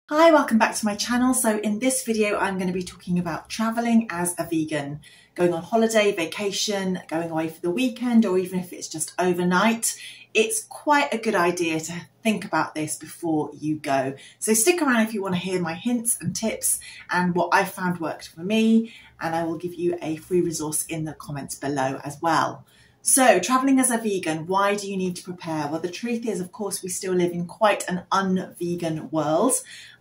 Hi, welcome back to my channel. So in this video, I'm going to be talking about traveling as a vegan, going on holiday, vacation, going away for the weekend, or even if it's just overnight. It's quite a good idea to think about this before you go. So stick around if you want to hear my hints and tips and what I found worked for me. And I will give you a free resource in the comments below as well. So traveling as a vegan, why do you need to prepare? Well, the truth is, of course, we still live in quite an un-vegan world.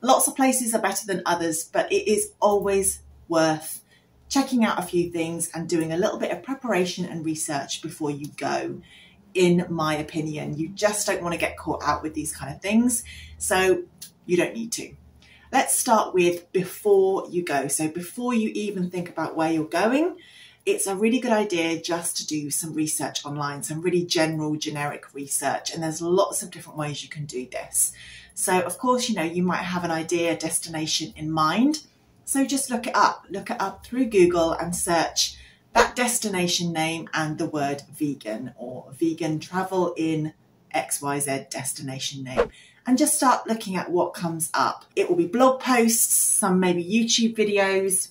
Lots of places are better than others, but it is always worth checking out a few things and doing a little bit of preparation and research before you go. In my opinion, you just don't want to get caught out with these kind of things. So you don't need to. Let's start with before you go. So before you even think about where you're going, it's a really good idea just to do some research online, some really general, generic research. And there's lots of different ways you can do this. So of course, you might have an idea, destination in mind. So just look it up through Google and search that destination name and the word vegan or vegan travel in XYZ destination name. And just start looking at what comes up. It will be blog posts, some maybe YouTube videos,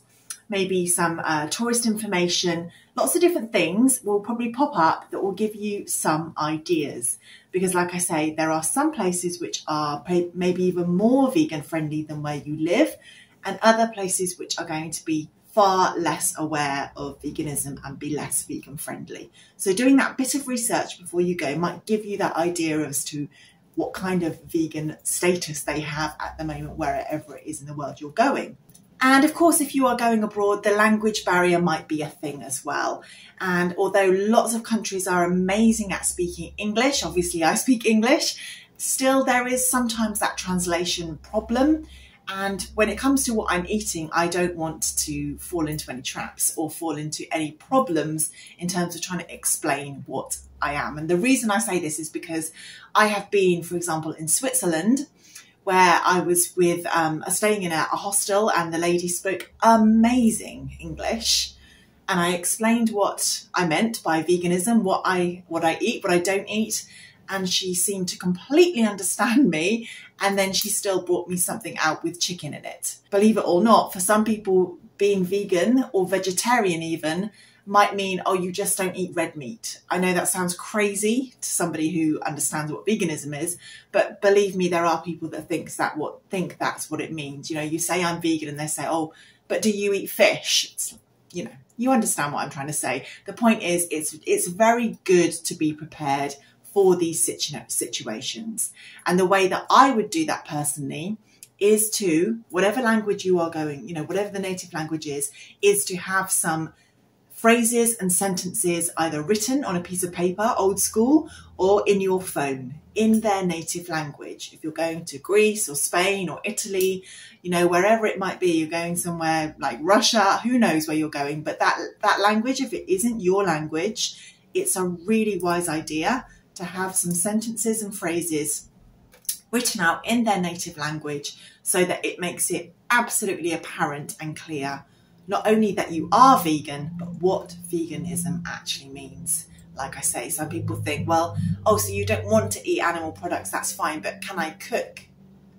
maybe some tourist information, lots of different things will probably pop up that will give you some ideas. Because like I say, there are some places which are maybe even more vegan friendly than where you live, and other places which are going to be far less aware of veganism and be less vegan friendly. So doing that bit of research before you go might give you that idea as to what kind of vegan status they have at the moment, wherever it is in the world you're going. And of course, if you are going abroad, the language barrier might be a thing as well. And although lots of countries are amazing at speaking English, obviously I speak English, still there is sometimes that translation problem. And when it comes to what I'm eating, I don't want to fall into any traps or fall into any problems in terms of trying to explain what I am. And the reason I say this is because I have been, for example, in Switzerland, where I was with staying in a hostel, and the lady spoke amazing English, and I explained what I meant by veganism, what I eat, what I don't eat, and she seemed to completely understand me. And then she still brought me something out with chicken in it. Believe it or not, for some people, being vegan or vegetarian even might mean, oh, you just don't eat red meat. I know that sounds crazy to somebody who understands what veganism is, but believe me, there are people that think that's what it means. You say I'm vegan and they say, oh, but do you eat fish? You understand what I'm trying to say. The point is, it's very good to be prepared for these situations. And the way that I would do that personally is to, whatever language you are going, whatever the native language is to have some phrases and sentences either written on a piece of paper, old school, or in your phone in their native language. If you're going to Greece or Spain or Italy, wherever it might be, you're going somewhere like Russia, who knows where you're going, but that language, if it isn't your language, it's a really wise idea to have some sentences and phrases written out in their native language so that it makes it absolutely apparent and clear not only that you are vegan, but what veganism actually means. Like I say, some people think, well, oh, so you don't want to eat animal products, that's fine, but can I cook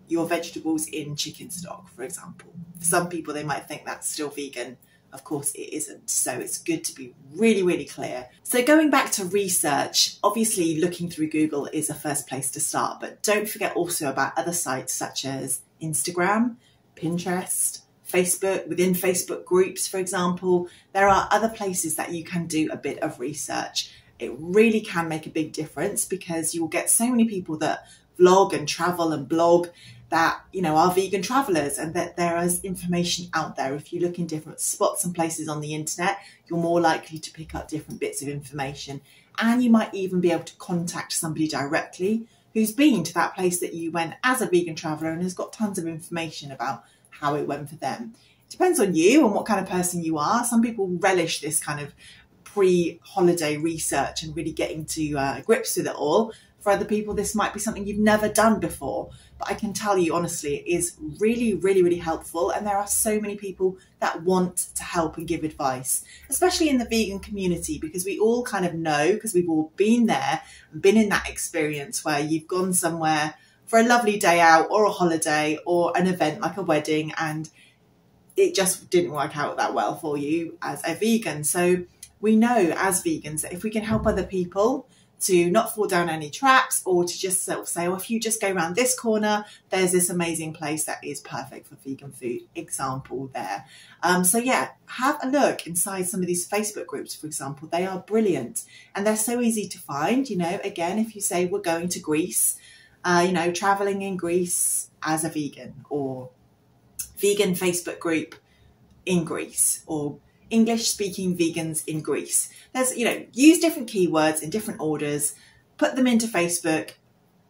your vegetables in chicken stock, for example? For some people, they might think that's still vegan. Of course it isn't. So it's good to be really, really clear. So going back to research, obviously looking through Google is a first place to start, but don't forget also about other sites such as Instagram, Pinterest, Facebook, within Facebook groups, for example. There are other places that you can do a bit of research. It really can make a big difference because you will get so many people that vlog and travel and blog that, are vegan travelers, and that there is information out there. If you look in different spots and places on the internet, you're more likely to pick up different bits of information. And you might even be able to contact somebody directly who's been to that place that you went as a vegan traveler and has got tons of information about how it went for them. It depends on you and what kind of person you are. Some people relish this kind of pre-holiday research and really getting to grips with it all. For other people, this might be something you've never done before. But I can tell you honestly, it is really, really, really helpful. And there are so many people that want to help and give advice, especially in the vegan community, because we all kind of know, because we've all been there and been in that experience where you've gone somewhere for a lovely day out or a holiday or an event like a wedding, and it just didn't work out that well for you as a vegan. So we know as vegans that if we can help other people to not fall down any traps, or to just sort of say, oh, if you just go around this corner, there's this amazing place that is perfect for vegan food. Example there. So yeah, have a look inside some of these Facebook groups, for example. They are brilliant and they're so easy to find. You know, again, if you say we're going to Greece, you know, traveling in Greece as a vegan, or vegan Facebook group in Greece, or English speaking vegans in Greece. There's, you know, use different keywords in different orders, put them into Facebook,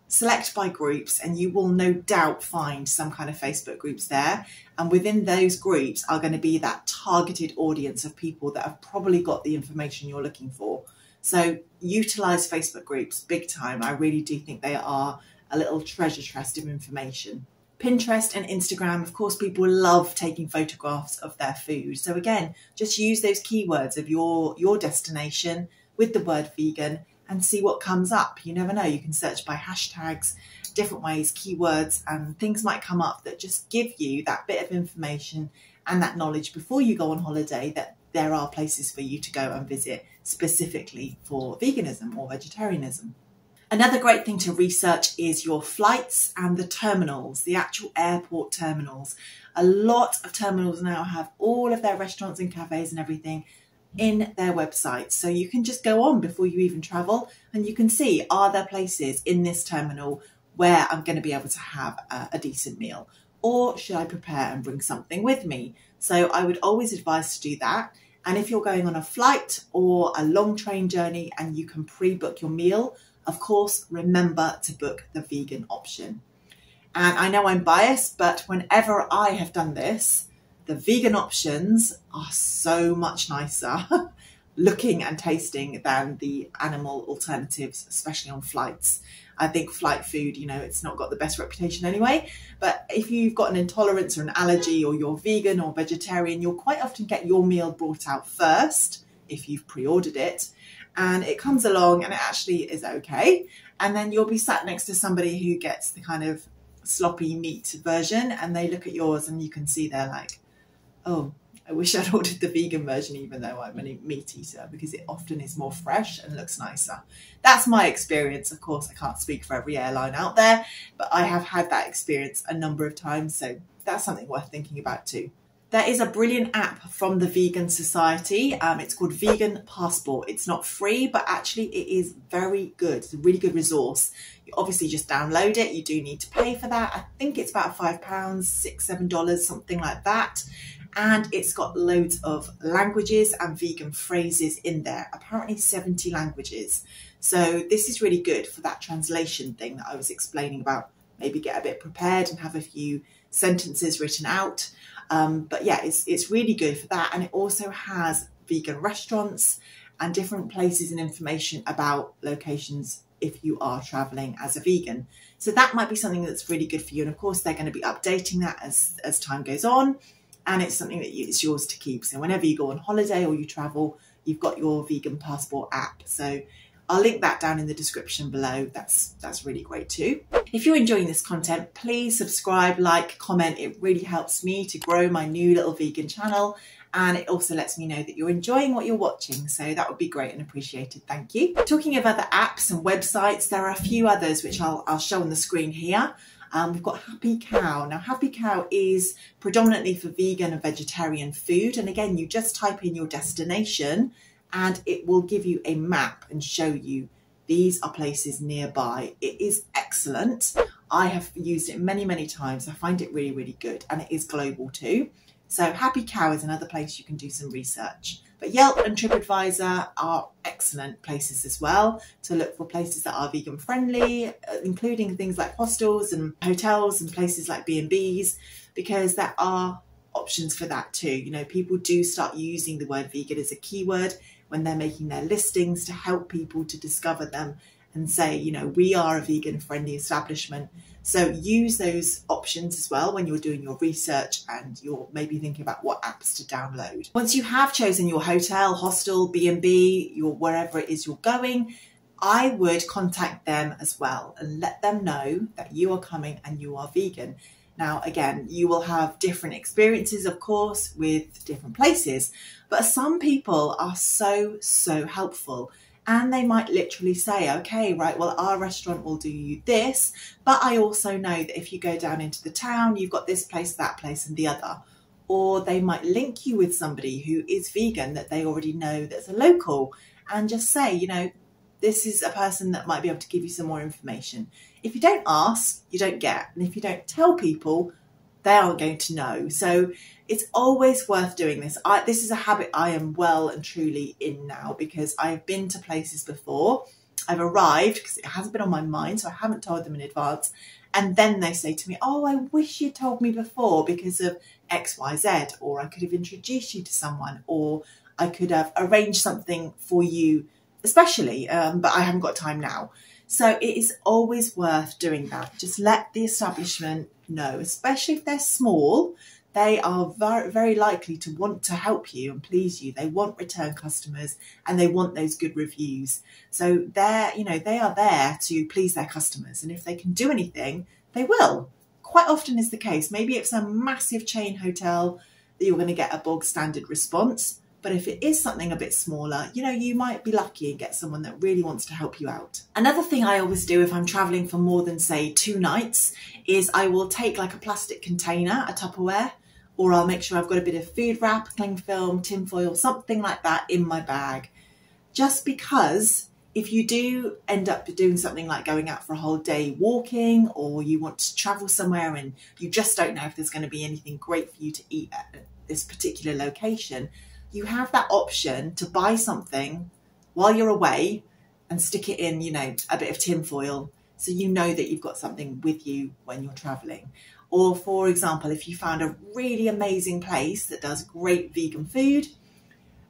select by groups, and you will no doubt find some kind of Facebook groups there. And within those groups are going to be that targeted audience of people that have probably got the information you're looking for. So utilize Facebook groups big time. I really do think they are a little treasure chest of information. Pinterest and Instagram, of course, people love taking photographs of their food. So again, just use those keywords of your destination with the word vegan and see what comes up. You never know, you can search by hashtags, different ways, keywords, and things might come up that just give you that bit of information and that knowledge before you go on holiday that there are places for you to go and visit specifically for veganism or vegetarianism. Another great thing to research is your flights and the terminals, the actual airport terminals. A lot of terminals now have all of their restaurants and cafes and everything in their websites. So you can just go on before you even travel and you can see, are there places in this terminal where I'm going to be able to have a decent meal? Or should I prepare and bring something with me? So I would always advise to do that. And if you're going on a flight or a long train journey and you can pre-book your meal, of course, remember to book the vegan option. And I know I'm biased, but whenever I have done this, the vegan options are so much nicer looking and tasting than the animal alternatives, especially on flights. I think flight food, you know, it's not got the best reputation anyway, but if you've got an intolerance or an allergy, or you're vegan or vegetarian, you'll quite often get your meal brought out first if you've pre-ordered it. And it comes along and it actually is okay. And then you'll be sat next to somebody who gets the kind of sloppy meat version, and they look at yours and you can see they're like, oh, I wish I'd ordered the vegan version, even though I'm a meat eater, because it often is more fresh and looks nicer. That's my experience. Of course, I can't speak for every airline out there, but I have had that experience a number of times. So that's something worth thinking about too. There is a brilliant app from the Vegan Society. It's called Vegan Passport. It's not free, but actually it is very good. It's a really good resource. You obviously just download it. You do need to pay for that. I think it's about £5, $6, $7, something like that. And it's got loads of languages and vegan phrases in there, apparently 70 languages. So this is really good for that translation thing that I was explaining about. Maybe get a bit prepared and have a few sentences written out. But yeah, it's really good for that. And it also has vegan restaurants and different places and information about locations if you are traveling as a vegan. So that might be something that's really good for you. And of course, they're going to be updating that as time goes on. And it's something that it's yours to keep. So whenever you go on holiday or you travel, you've got your Vegan Passport app. So I'll link that down in the description below. That's really great too. If you're enjoying this content, please subscribe, like, comment. It really helps me to grow my new little vegan channel. And it also lets me know that you're enjoying what you're watching. So that would be great and appreciated. Thank you. Talking of other apps and websites, there are a few others which I'll show on the screen here. We've got Happy Cow. Now, Happy Cow is predominantly for vegan and vegetarian food. And again, you just type in your destination and it will give you a map and show you these are places nearby. It is excellent. I have used it many, many times. I find it really, really good, and it is global too. So Happy Cow is another place you can do some research. But Yelp and TripAdvisor are excellent places as well to look for places that are vegan friendly, including things like hostels and hotels and places like B&Bs, because there are options for that too. You know, people do start using the word vegan as a keyword when they're making their listings to help people to discover them and say, you know, we are a vegan friendly establishment. So use those options as well when you're doing your research and you're maybe thinking about what apps to download. Once you have chosen your hotel, hostel, B&B, your wherever it is you're going, I would contact them as well and let them know that you are coming and you are vegan. Now, again, you will have different experiences, of course, with different places, but some people are so helpful. And they might literally say, okay, right, well, our restaurant will do you this, but I also know that if you go down into the town, you've got this place, that place, and the other. Or they might link you with somebody who is vegan that they already know that's a local, and just say, you know, this is a person that might be able to give you some more information. If you don't ask, you don't get. And if you don't tell people, they aren't going to know. So it's always worth doing this. This is a habit I am well and truly in now, because I've been to places before. I've arrived because it hasn't been on my mind, so I haven't told them in advance. And then they say to me, oh, I wish you told me before because of X, Y, Z, or I could have introduced you to someone, or I could have arranged something for you, especially, but I haven't got time now. So it is always worth doing that. Just let the establishment know, especially if they're small. They are very, very likely to want to help you and please you. They want return customers and they want those good reviews. So they're, you know, they are there to please their customers. And if they can do anything, they will. Quite often is the case. Maybe it's a massive chain hotel that you're going to get a bog standard response. But if it is something a bit smaller, you know, you might be lucky and get someone that really wants to help you out. Another thing I always do if I'm traveling for more than, say, 2 nights is I will take like a plastic container, a Tupperware, or I'll make sure I've got a bit of food wrap, cling film, tin foil, something like that in my bag. Just because if you do end up doing something like going out for a whole day walking, or you want to travel somewhere and you just don't know if there's going to be anything great for you to eat at this particular location, you have that option to buy something while you're away and stick it in, you know, a bit of tin foil, so you know that you've got something with you when you're traveling. Or for example, if you found a really amazing place that does great vegan food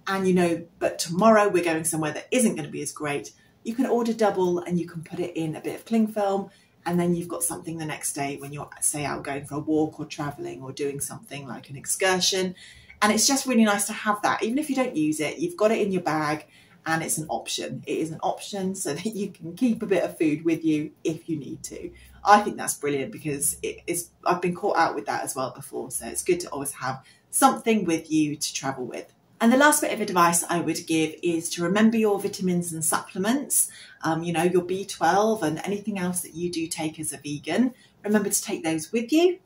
and you know, but tomorrow we're going somewhere that isn't going to be as great, you can order double and you can put it in a bit of cling film, and then you've got something the next day when you're, say, out going for a walk or traveling or doing something like an excursion. And it's just really nice to have that. Even if you don't use it, you've got it in your bag and it's an option. It is an option so that you can keep a bit of food with you if you need to. I think that's brilliant because I've been caught out with that as well before. So it's good to always have something with you to travel with. And the last bit of advice I would give is to remember your vitamins and supplements, you know, your B12 and anything else that you do take as a vegan. Remember to take those with you.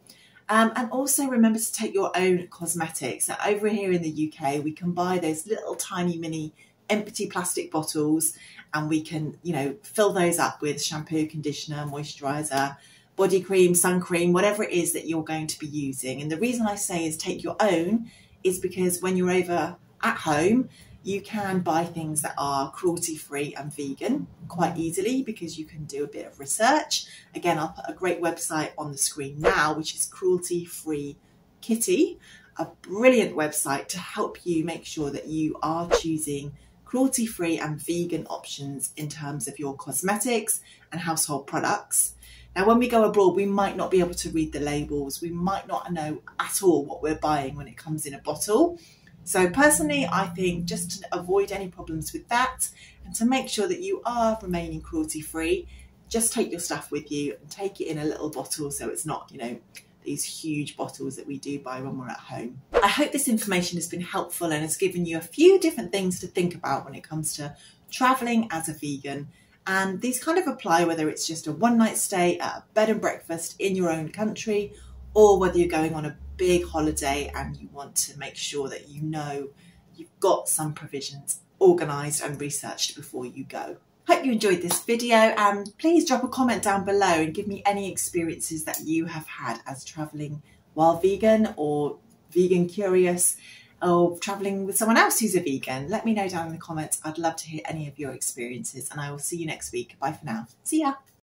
And also remember to take your own cosmetics. So over here in the UK, we can buy those little tiny mini empty plastic bottles, and we can, you know, fill those up with shampoo, conditioner, moisturizer, body cream, sun cream, whatever it is that you're going to be using. And the reason I say is take your own is because when you're over at home, you can buy things that are cruelty-free and vegan quite easily because you can do a bit of research. Again, I'll put a great website on the screen now, which is Cruelty Free Kitty, a brilliant website to help you make sure that you are choosing cruelty-free and vegan options in terms of your cosmetics and household products. Now, when we go abroad, we might not be able to read the labels. We might not know at all what we're buying when it comes in a bottle. So personally, I think just to avoid any problems with that and to make sure that you are remaining cruelty free, just take your stuff with you and take it in a little bottle so it's not, you know, these huge bottles that we do buy when we're at home. I hope this information has been helpful and has given you a few different things to think about when it comes to traveling as a vegan. And these kind of apply whether it's just a one-night stay at a bed and breakfast in your own country, or whether you're going on a big holiday and you want to make sure that you know you've got some provisions organised and researched before you go. Hope you enjoyed this video, and please drop a comment down below and give me any experiences that you have had as travelling while vegan, or vegan curious, or travelling with someone else who's a vegan. Let me know down in the comments. I'd love to hear any of your experiences, and I will see you next week. Bye for now. See ya.